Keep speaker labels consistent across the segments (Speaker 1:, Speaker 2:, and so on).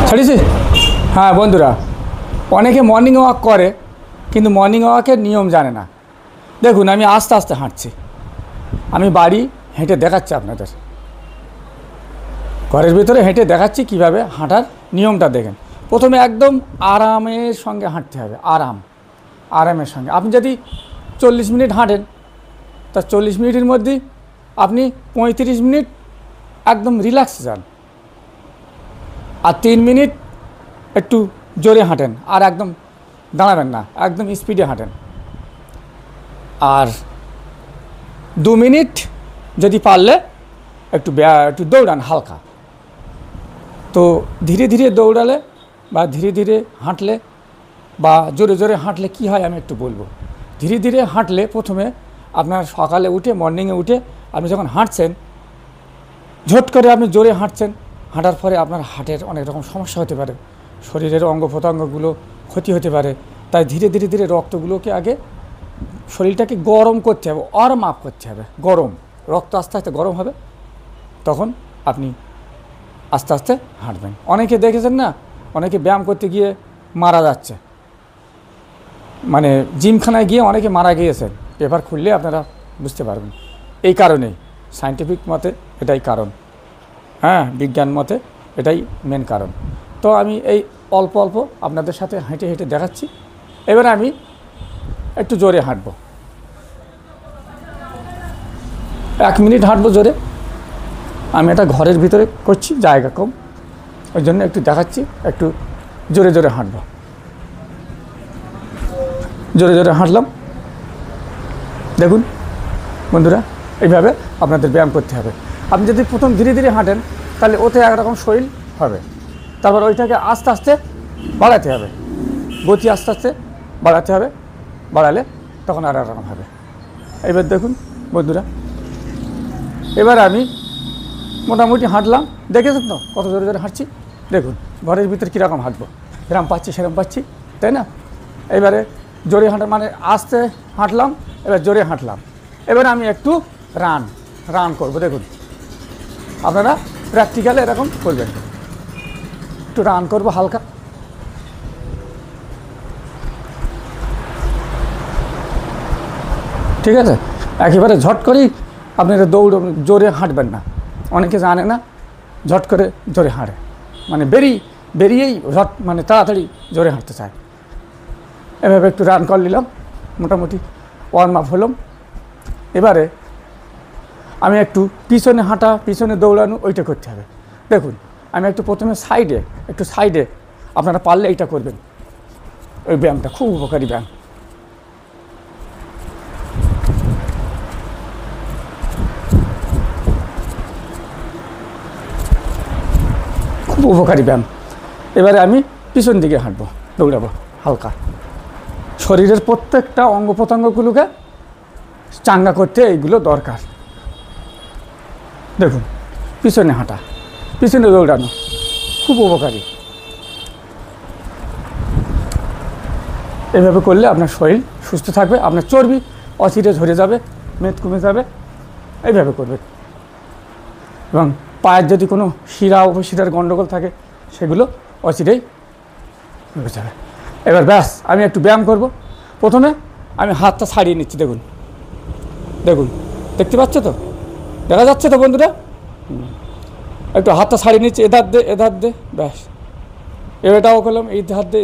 Speaker 1: ছাড়িয়েছি। হ্যাঁ বন্ধুরা, অনেকে মর্নিং ওয়াক করে কিন্তু মর্নিং ওয়াকের নিয়ম জানে না। দেখুন আমি আস্তে আস্তে হাঁটছি, আমি বাড়ি হেঁটে দেখাচ্ছি আপনাদের, ঘরের ভিতরে হেঁটে দেখাচ্ছি কিভাবে হাঁটার নিয়মটা দেখেন। প্রথমে একদম আরামের সঙ্গে হাঁটতে হবে, আরামের সঙ্গে। আপনি যদি 40 মিনিট হাঁটেন তা 40 মিনিটের মধ্যে আপনি 35 মিনিট একদম রিল্যাক্সে যান, আর 3 মিনিট একটু জোরে হাঁটেন, আর একদম দাঁড়াবেন না, একদম স্পিডে হাঁটেন, আর 2 মিনিট যদি পারলে একটু দৌড়ান হালকা। তো ধীরে ধীরে দৌড়ালে বা ধীরে ধীরে হাঁটলে বা জোরে জোরে হাঁটলে কি হয় আমি একটু বলবো। ধীরে ধীরে হাঁটলে প্রথমে আপনার সকালে উঠে, মর্নিংয়ে উঠে আপনি যখন হাঁটছেন, ঝট করে আপনি জোরে হাঁটছেন, হাঁটার পরে আপনার হার্টের অনেক রকম সমস্যা হতে পারে, শরীরের অঙ্গ প্রত্যঙ্গগুলো ক্ষতি হতে পারে। তাই ধীরে ধীরে ধীরে রক্তগুলোকে আগে শরীরটাকে গরম করতে হবে, ওয়ার্ম আপ করতে হবে। গরম রক্ত আস্তে আস্তে গরম হবে, তখন আপনি আস্তে আস্তে হাঁটবেন। অনেকে দেখেছেন না, অনেকে ব্যায়াম করতে গিয়ে মারা যাচ্ছে, মানে জিমখানায় গিয়ে অনেকে মারা গিয়েছেন। পেপার খুললে আপনারা বুঝতে পারবেন। এই কারণেই সায়েন্টিফিক মতে এটাই কারণ, হ্যাঁ বিজ্ঞান মতে এটাই মেন কারণ। তো আমি এই অল্প অল্প আপনাদের সাথে হেঁটে হেঁটে দেখাচ্ছি। এবারে আমি একটু জোরে হাঁটবো, 1 মিনিট হাঁটবো জোরে। আমি এটা ঘরের ভিতরে করছি, জায়গা কম, ওই জন্য একটু দেখাচ্ছি। একটু জোরে জোরে হাঁটবো, জোরে জোরে হাঁটলাম। দেখুন বন্ধুরা, এইভাবে আপনাদের ব্যায়াম করতে হবে। আপনি যদি প্রথম ধীরে ধীরে হাঁটেন তাহলে ওতে একরকম শরীর হবে, তারপর ওইটাকে আস্তে আস্তে বাড়াতে হবে, গতি আস্তে আস্তে বাড়াতে হবে, বাড়ালে তখন আর একরকম হবে। এবার দেখুন বন্ধুরা, এবার আমি মোটামুটি হাঁটলাম, দেখেছেন তো কত জোরে জোরে হাঁটছি। দেখুন ঘরের ভিতরে কীরকম হাঁটবো, যেরকম পাচ্ছি সেরকম পাচ্ছি, তাই না? এবারে জোরে হাঁটা মানে আস্তে হাঁটলাম, এবার জোরে হাঁটলাম। এবারে আমি একটু রান করবো। দেখুন আপনারা প্র্যাকটিক্যালে এরকম করবেন, একটু রান করবো হালকা। ঠিক আছে, একেবারে ঝট করেই আপনারা জোরে হাঁটবেন না। অনেকে জানে না, ঝট করে জোরে হাঁটে, মানে বেরিয়েই ঝট মানে তাড়াতাড়ি জোরে হাঁটতে চায়। এভাবে একটু রান করে নিলাম, মোটামুটি ওয়ার্ম আপ হলাম। এবারে আমি একটু পিছনে হাঁটা, পিছনে দৌড়ানো, ওইটা করতে হবে। দেখুন আমি একটু প্রথমে সাইডে আপনারা পারলে এইটা করবেন। ওই ব্যায়ামটা খুব উপকারী ব্যায়াম। খুব উপকারী ব্যায়াম। এবারে আমি পিছন দিকে হাঁটবো, দৌড়াবো হালকা। শরীরের প্রত্যেকটা অঙ্গ প্রত্যঙ্গগুলোকে চাঙ্গা করতে এইগুলো দরকার। দেখুন পিছনে হাঁটা, পিছনে দৌড়ানো খুব উপকারী। এভাবে করলে আপনার শরীর সুস্থ থাকবে, আপনার চর্বি অচিরে ঝরে যাবে, মেদ কমে যাবে। এইভাবে করবেন। এবং পায়ের যদি কোনো শিরা উপশিরার গণ্ডগোল থাকে সেগুলো অচিরেই হয়ে যাবে। এবার ব্যাস আমি একটু ব্যায়াম করব। প্রথমে আমি হাতটা ছাড়িয়ে নিচ্ছি। দেখুন দেখতে পাচ্ছ তো, দেখা যাচ্ছে তো বন্ধুরা? একটু হাতটা ছাড়িয়ে নিচ্ছি, এধার দে, ব্যাস। এটাও করলাম, এই ধার দে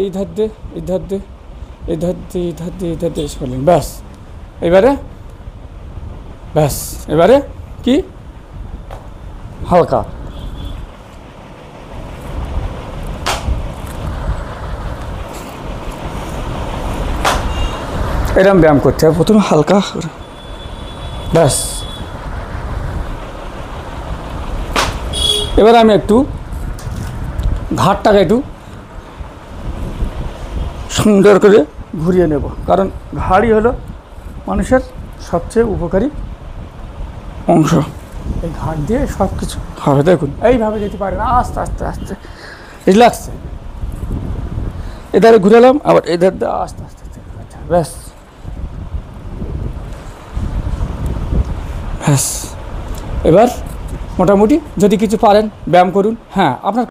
Speaker 1: করলেন, ব্যাস। এবারে কি হালকা এরকম ব্যায়াম করতে হবে। প্রথমে হালকা, ব্যাস। এবার আমি একটু ঘাড়টাকে একটু সুন্দর করে ঘুরিয়ে নেব, কারণ ঘাড়ই হলো মানুষের সবচেয়ে উপকারী অংশ। এই ঘাড় দিয়ে সব কিছু হবে। দেখুন এইভাবে যেতে পারে না, আস্তে আস্তে আস্তে রিল্যাক্সে এধারে ঘুরালাম, আবার এধার দিয়ে আস্তে আস্তে আচ্ছা, ব্যাস। এবার মোটামুটি যদি কিছু পারেন ব্যায়াম করুন। হ্যাঁ, আপনার